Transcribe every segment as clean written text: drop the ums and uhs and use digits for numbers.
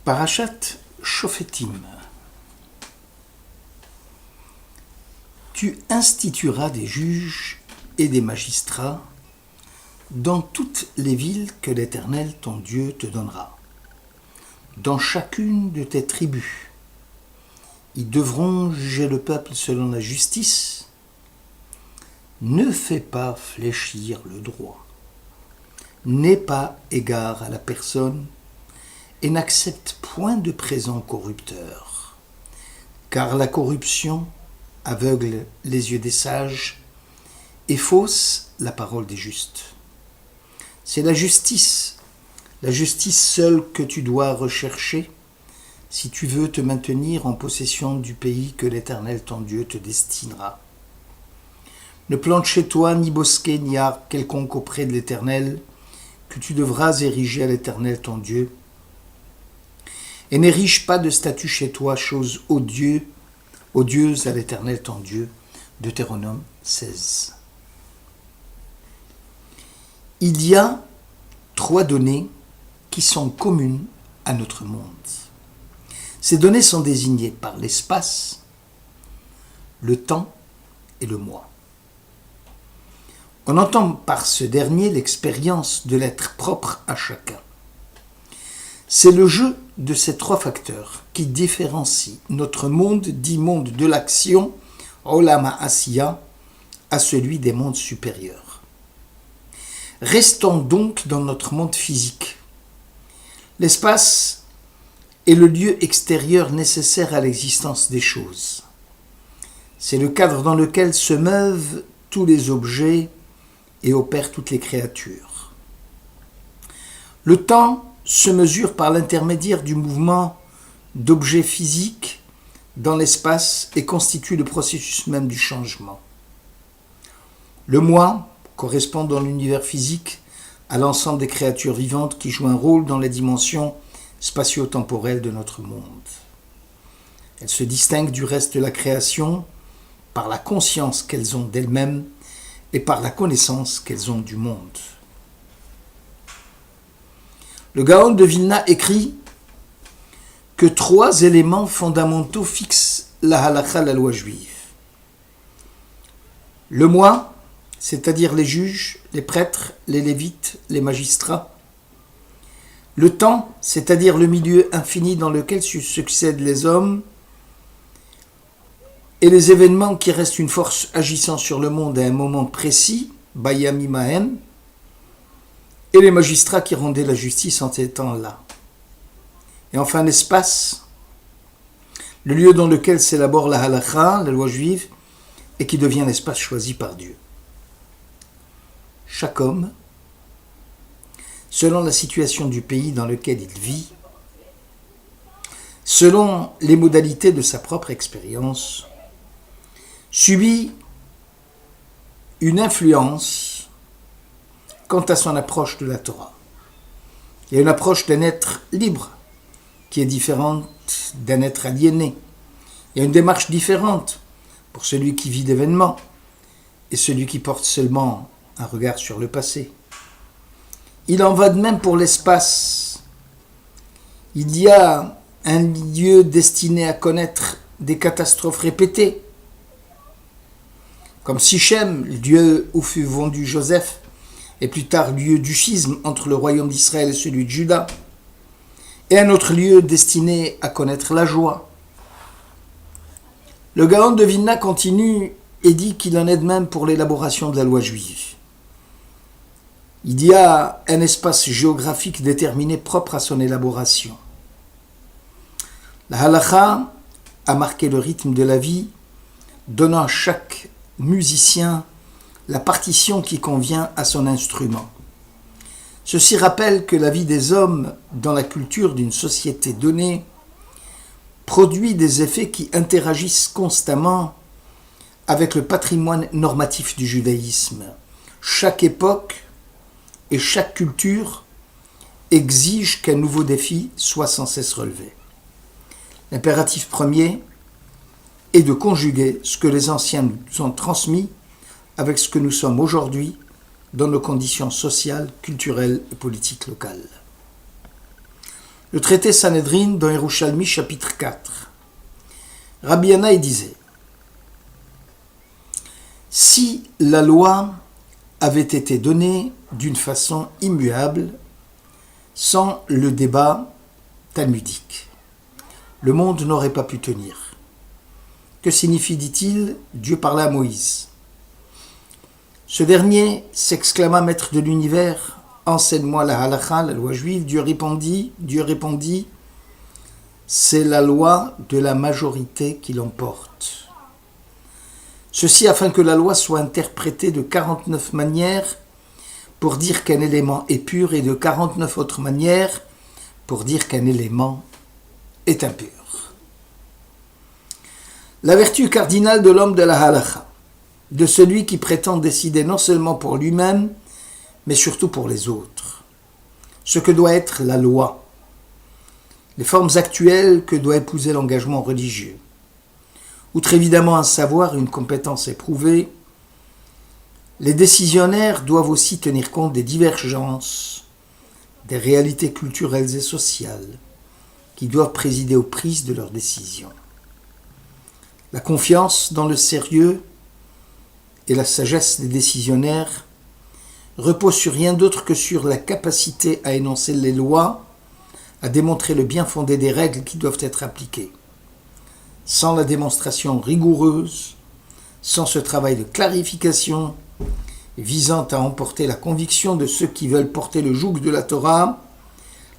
Parashat Shofetim. Tu institueras des juges et des magistrats dans toutes les villes que l'Éternel ton Dieu te donnera, dans chacune de tes tribus. Ils devront juger le peuple selon la justice. Ne fais pas fléchir le droit. N'aie pas égard à la personne et n'accepte point de présent corrupteur, car la corruption aveugle les yeux des sages et fausse la parole des justes. C'est la justice seule que tu dois rechercher si tu veux te maintenir en possession du pays que l'Éternel ton Dieu te destinera. Ne plante chez toi ni bosquet ni arbre quelconque auprès de l'Éternel que tu devras ériger à l'Éternel ton Dieu, et n'érige pas de statue chez toi, chose odieuse à l'Éternel ton Dieu. Deutéronome 16. Il y a 3 données qui sont communes à notre monde. Ces données sont désignées par l'espace, le temps et le mois. On entend par ce dernier l'expérience de l'être propre à chacun. C'est le jeu de ces 3 facteurs qui différencie notre monde dit monde de l'action, Olam HaAsiya, à celui des mondes supérieurs. Restons donc dans notre monde physique. L'espace est le lieu extérieur nécessaire à l'existence des choses. C'est le cadre dans lequel se meuvent tous les objets et opèrent toutes les créatures. Le temps se mesure par l'intermédiaire du mouvement d'objets physiques dans l'espace et constitue le processus même du changement. Le mois correspond dans l'univers physique à l'ensemble des créatures vivantes qui jouent un rôle dans les dimensions spatio-temporelles de notre monde. Elles se distinguent du reste de la création par la conscience qu'elles ont d'elles-mêmes et par la connaissance qu'elles ont du monde. Le Gaon de Vilna écrit que 3 éléments fondamentaux fixent la halakha, la loi juive. Le mois, c'est-à-dire les juges, les prêtres, les lévites, les magistrats. Le temps, c'est-à-dire le milieu infini dans lequel succèdent les hommes. Et les événements qui restent une force agissant sur le monde à un moment précis, Bayami Mahem, et les magistrats qui rendaient la justice en ces temps-là. Et enfin l'espace, le lieu dans lequel s'élabore la halakha, la loi juive, et qui devient l'espace choisi par Dieu. Chaque homme, selon la situation du pays dans lequel il vit, selon les modalités de sa propre expérience, subit une influence quant à son approche de la Torah. Il y a une approche d'un être libre qui est différente d'un être aliéné. Il y a une démarche différente pour celui qui vit d'événements et celui qui porte seulement un regard sur le passé. Il en va de même pour l'espace. Il y a un lieu destiné à connaître des catastrophes répétées, comme Sichem, le lieu où fut vendu Joseph, et plus tard lieu du schisme entre le royaume d'Israël et celui de Juda, et un autre lieu destiné à connaître la joie. Le Gaon de Vilna continue et dit qu'il en est de même pour l'élaboration de la loi juive. Il y a un espace géographique déterminé propre à son élaboration. La halakha a marqué le rythme de la vie, donnant à chaque musicien la partition qui convient à son instrument. Ceci rappelle que la vie des hommes dans la culture d'une société donnée produit des effets qui interagissent constamment avec le patrimoine normatif du judaïsme. Chaque époque et chaque culture exige qu'un nouveau défi soit sans cesse relevé. L'impératif premier est de conjuguer ce que les anciens nous ont transmis avec ce que nous sommes aujourd'hui dans nos conditions sociales, culturelles et politiques locales. Le traité Sanhedrin dans Yerushalmi chapitre 4. Rabbi Yannai disait: si la loi avait été donnée d'une façon immuable, sans le débat talmudique, le monde n'aurait pas pu tenir. Que signifie, dit-il, Dieu parla à Moïse. Ce dernier s'exclama, maître de l'univers, enseigne-moi la halakha, la loi juive. Dieu répondit, c'est la loi de la majorité qui l'emporte. Ceci afin que la loi soit interprétée de 49 manières pour dire qu'un élément est pur et de 49 autres manières pour dire qu'un élément est impur. La vertu cardinale de l'homme de la halakha, de celui qui prétend décider non seulement pour lui-même, mais surtout pour les autres. Ce que doit être la loi, les formes actuelles que doit épouser l'engagement religieux. Outre évidemment un savoir, une compétence éprouvée, les décisionnaires doivent aussi tenir compte des divergences, des réalités culturelles et sociales qui doivent présider aux prises de leurs décisions. La confiance dans le sérieux et la sagesse des décisionnaires repose sur rien d'autre que sur la capacité à énoncer les lois, à démontrer le bien fondé des règles qui doivent être appliquées. Sans la démonstration rigoureuse, sans ce travail de clarification visant à emporter la conviction de ceux qui veulent porter le joug de la Torah,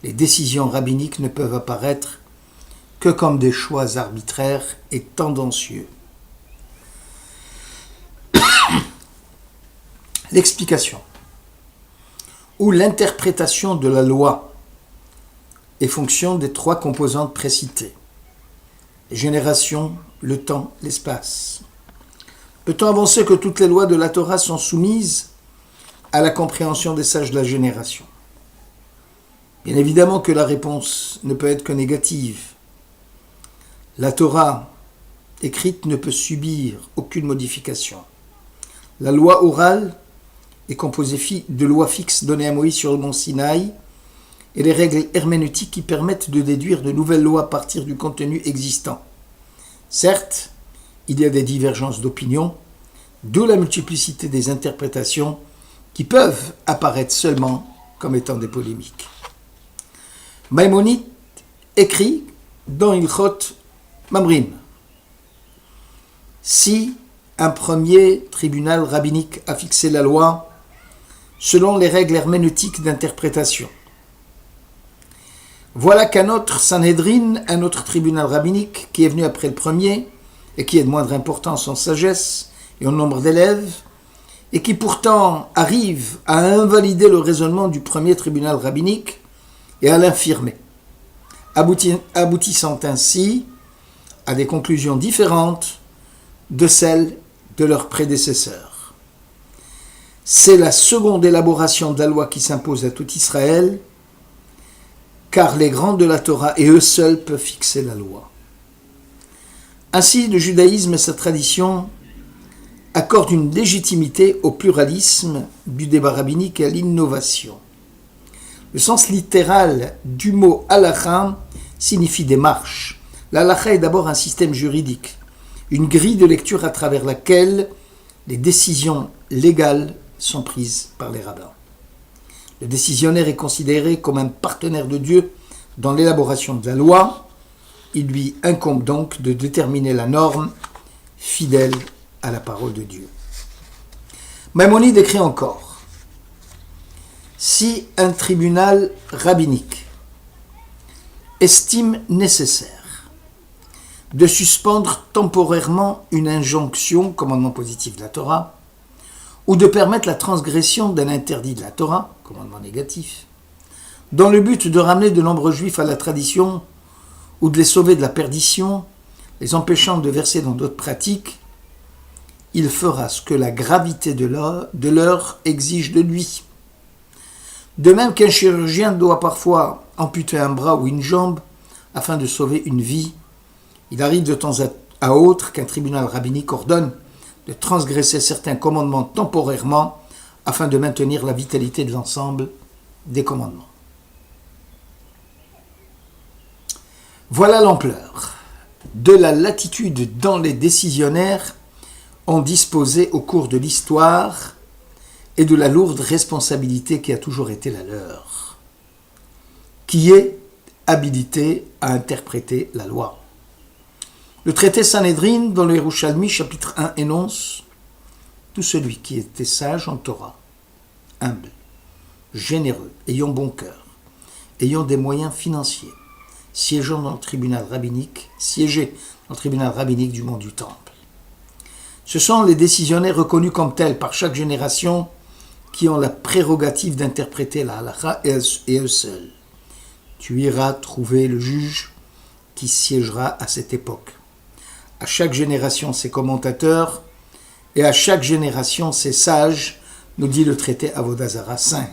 les décisions rabbiniques ne peuvent apparaître que comme des choix arbitraires et tendancieux. L'explication ou l'interprétation de la loi est fonction des trois composantes précitées: les générations, le temps, l'espace. Peut-on avancer que toutes les lois de la Torah sont soumises à la compréhension des sages de la génération? Bien évidemment que la réponse ne peut être que négative. La Torah écrite ne peut subir aucune modification. La loi orale est composée de lois fixes données à Moïse sur le mont Sinaï et les règles herméneutiques qui permettent de déduire de nouvelles lois à partir du contenu existant. Certes, il y a des divergences d'opinion, d'où la multiplicité des interprétations qui peuvent apparaître seulement comme étant des polémiques. Maïmonide écrit dans Ilchot Mamrim: si un premier tribunal rabbinique a fixé la loi selon les règles herméneutiques d'interprétation, voilà qu'un autre Sanhedrin, un autre tribunal rabbinique qui est venu après le premier et qui est de moindre importance en sagesse et en nombre d'élèves, et qui pourtant arrive à invalider le raisonnement du premier tribunal rabbinique et à l'infirmer, aboutissant ainsi à des conclusions différentes de celles de leurs prédécesseurs. C'est la seconde élaboration de la loi qui s'impose à tout Israël, car les grands de la Torah et eux seuls peuvent fixer la loi. Ainsi, le judaïsme et sa tradition accordent une légitimité au pluralisme du débat rabbinique et à l'innovation. Le sens littéral du mot halakha signifie démarche. L'halakha est d'abord un système juridique, une grille de lecture à travers laquelle les décisions légales sont prises par les rabbins. Le décisionnaire est considéré comme un partenaire de Dieu dans l'élaboration de la loi. Il lui incombe donc de déterminer la norme fidèle à la parole de Dieu. Maïmonide écrit encore: si un tribunal rabbinique estime nécessaire de suspendre temporairement une injonction, commandement positif de la Torah, ou de permettre la transgression d'un interdit de la Torah, commandement négatif, dans le but de ramener de nombreux juifs à la tradition ou de les sauver de la perdition, les empêchant de verser dans d'autres pratiques, il fera ce que la gravité de l'heure exige de lui. De même qu'un chirurgien doit parfois amputer un bras ou une jambe afin de sauver une vie, il arrive de temps à autre qu'un tribunal rabbinique ordonne de transgresser certains commandements temporairement afin de maintenir la vitalité de l'ensemble des commandements. Voilà l'ampleur de la latitude dont les décisionnaires ont disposé au cours de l'histoire et de la lourde responsabilité qui a toujours été la leur, qui est habilité à interpréter la loi. Le traité Sanhédrin, dans le Yerushalmi, chapitre 1, énonce « Tout celui qui était sage en Torah, humble, généreux, ayant bon cœur, ayant des moyens financiers, siégeant dans le tribunal rabbinique, du mont du Temple. Ce sont les décisionnaires reconnus comme tels par chaque génération qui ont la prérogative d'interpréter la halakha et eux seuls. Tu iras trouver le juge qui siégera à cette époque. À chaque génération ses commentateurs et à chaque génération ses sages, nous dit le traité Avodah Zarah 5.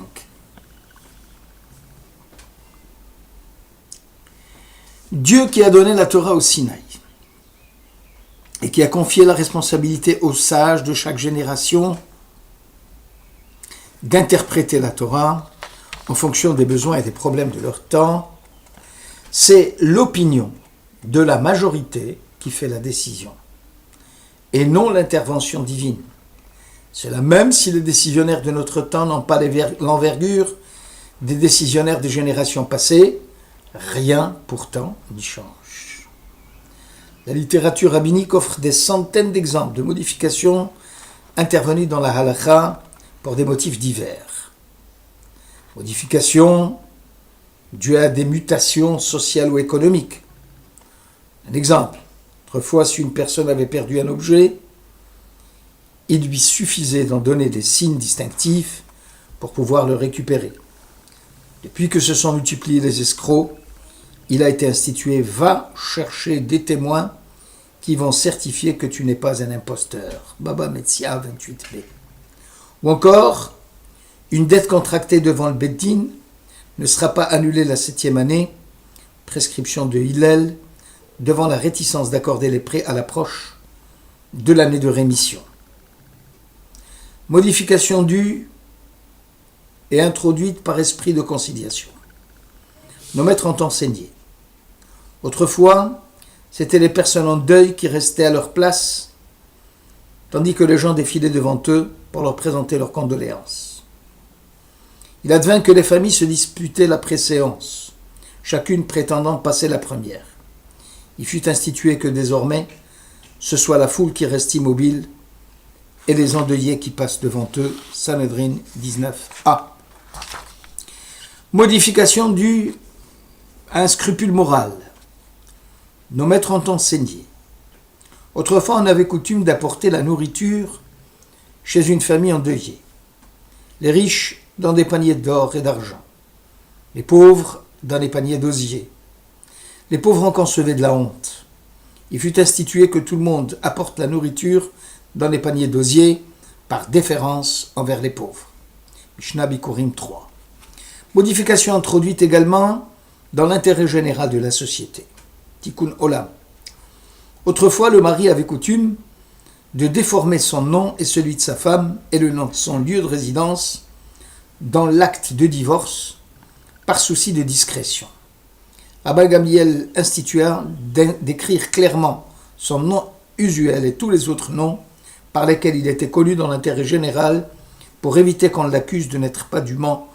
Dieu qui a donné la Torah au Sinaï et qui a confié la responsabilité aux sages de chaque génération d'interpréter la Torah en fonction des besoins et des problèmes de leur temps, c'est l'opinion de la majorité qui fait la décision et non l'intervention divine. Cela même si les décisionnaires de notre temps n'ont pas l'envergure des décisionnaires des générations passées, rien pourtant n'y change. La littérature rabbinique offre des centaines d'exemples de modifications intervenues dans la halakha pour des motifs divers. Modifications dues à des mutations sociales ou économiques. Un exemple, autrefois si une personne avait perdu un objet, il lui suffisait d'en donner des signes distinctifs pour pouvoir le récupérer. Depuis que se sont multipliés les escrocs, il a été institué « Va chercher des témoins qui vont certifier que tu n'es pas un imposteur » Baba Metzia 28b. Ou encore, une dette contractée devant le Beddin ne sera pas annulée la 7e année, prescription de Hillel, devant la réticence d'accorder les prêts à l'approche de l'année de rémission. Modification due et introduite par esprit de conciliation. Nos maîtres ont enseigné. Autrefois, c'étaient les personnes en deuil qui restaient à leur place, tandis que les gens défilaient devant eux pour leur présenter leurs condoléances. Il advint que les familles se disputaient la préséance, chacune prétendant passer la première. Il fut institué que désormais, ce soit la foule qui reste immobile et les endeuillés qui passent devant eux. Sanhédrin 19a. Modification due à un scrupule moral. Nos maîtres ont enseigné. Autrefois, on avait coutume d'apporter la nourriture chez une famille endeuillée. Les riches dans des paniers d'or et d'argent. Les pauvres dans des paniers d'osier. Les pauvres en concevaient de la honte. Il fut institué que tout le monde apporte la nourriture dans les paniers d'osier par déférence envers les pauvres. Mishnah Bikurim 3. Modification introduite également dans l'intérêt général de la société. Tikkun Olam. Autrefois, le mari avait coutume de déformer son nom et celui de sa femme et le nom de son lieu de résidence dans l'acte de divorce par souci de discrétion. Rabbi Gamliel institua d'écrire clairement son nom usuel et tous les autres noms par lesquels il était connu dans l'intérêt général pour éviter qu'on l'accuse de n'être pas dûment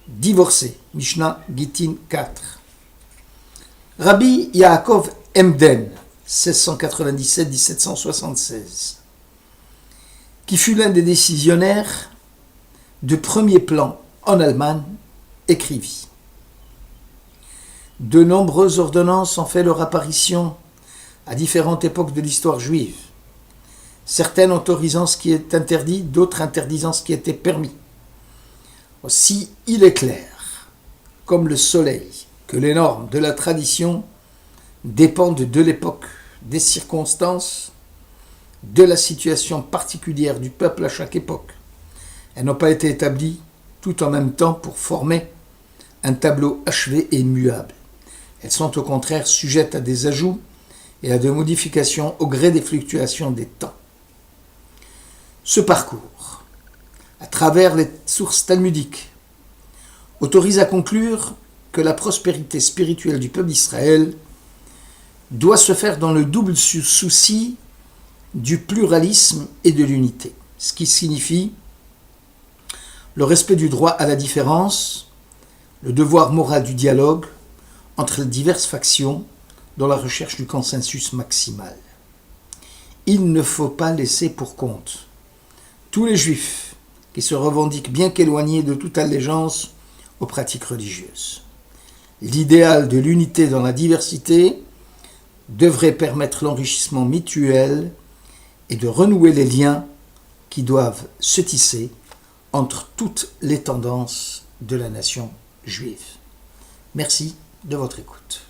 divorcé. Mishnah Gittin 4. Rabbi Yaakov Emden, 1697-1776, qui fut l'un des décisionnaires de premier plan en Allemagne, écrivit: De nombreuses ordonnances ont fait leur apparition à différentes époques de l'histoire juive, certaines autorisant ce qui est interdit, d'autres interdisant ce qui était permis. Aussi, il est clair, comme le soleil, que les normes de la tradition dépendent de l'époque, des circonstances, de la situation particulière du peuple à chaque époque. Elles n'ont pas été établies tout en même temps pour former un tableau achevé et immuable. Elles sont au contraire sujettes à des ajouts et à des modifications au gré des fluctuations des temps. Ce parcours, à travers les sources talmudiques, autorise à conclure que la prospérité spirituelle du peuple d'Israël doit se faire dans le double souci du pluralisme et de l'unité, ce qui signifie le respect du droit à la différence, le devoir moral du dialogue entre les diverses factions dans la recherche du consensus maximal. Il ne faut pas laisser pour compte tous les juifs qui se revendiquent bien qu'éloignés de toute allégeance aux pratiques religieuses. L'idéal de l'unité dans la diversité devrait permettre l'enrichissement mutuel et de renouer les liens qui doivent se tisser entre toutes les tendances de la nation juive. Merci de votre écoute.